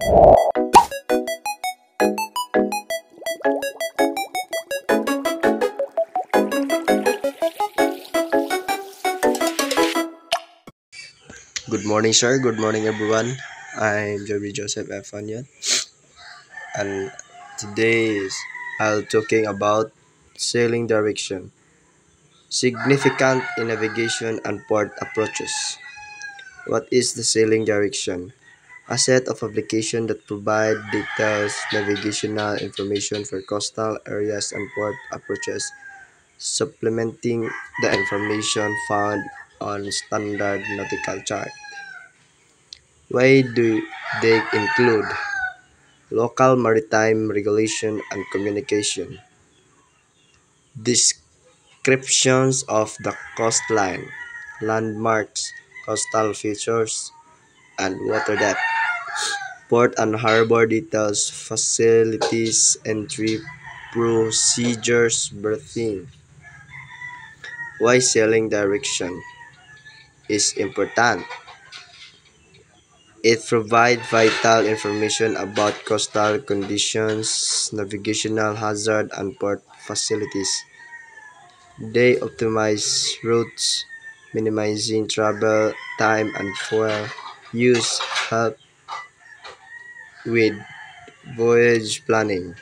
Good morning, sir. Good morning, everyone. I'm Jerry Joseph F. Fanyat, and today I'll talking about sailing direction, significant in navigation and port approaches. What is the sailing direction? A set of applications that provide details navigational information for coastal areas and port approaches, supplementing the information found on standard nautical chart. Why do they include local maritime regulation and communication, descriptions of the coastline, landmarks, coastal features, and water depth, port and harbor details, facilities, entry procedures, berthing. Why sailing direction is important. It provides vital information about coastal conditions, navigational hazard, and port facilities. They optimize routes, minimizing travel time and fuel use, help with voyage planning.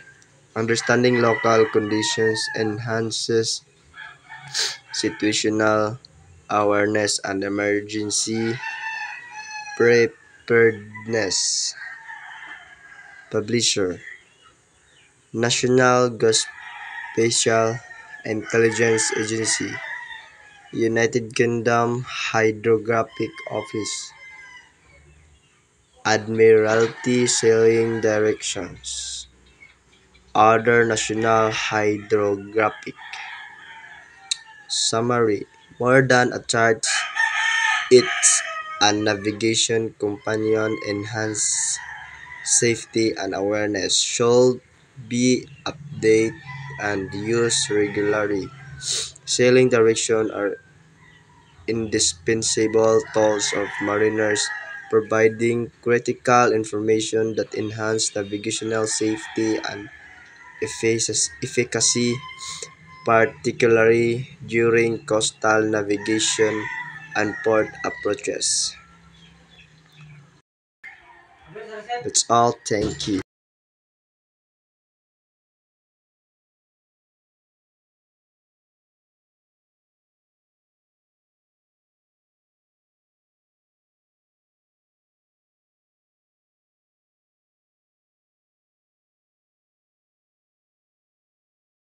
Understanding local conditions enhances situational awareness and emergency preparedness. Publisher National Geospatial Intelligence Agency, United Kingdom Hydrographic Office, Admiralty Sailing Directions, other national hydrographic. Summary: more than a chart, it's a navigation companion enhance safety and awareness, should be updated and used regularly. Sailing directions are indispensable tools of mariners, providing critical information that enhance navigational safety and efficacy, particularly during coastal navigation and port approaches. That's all. Thank you.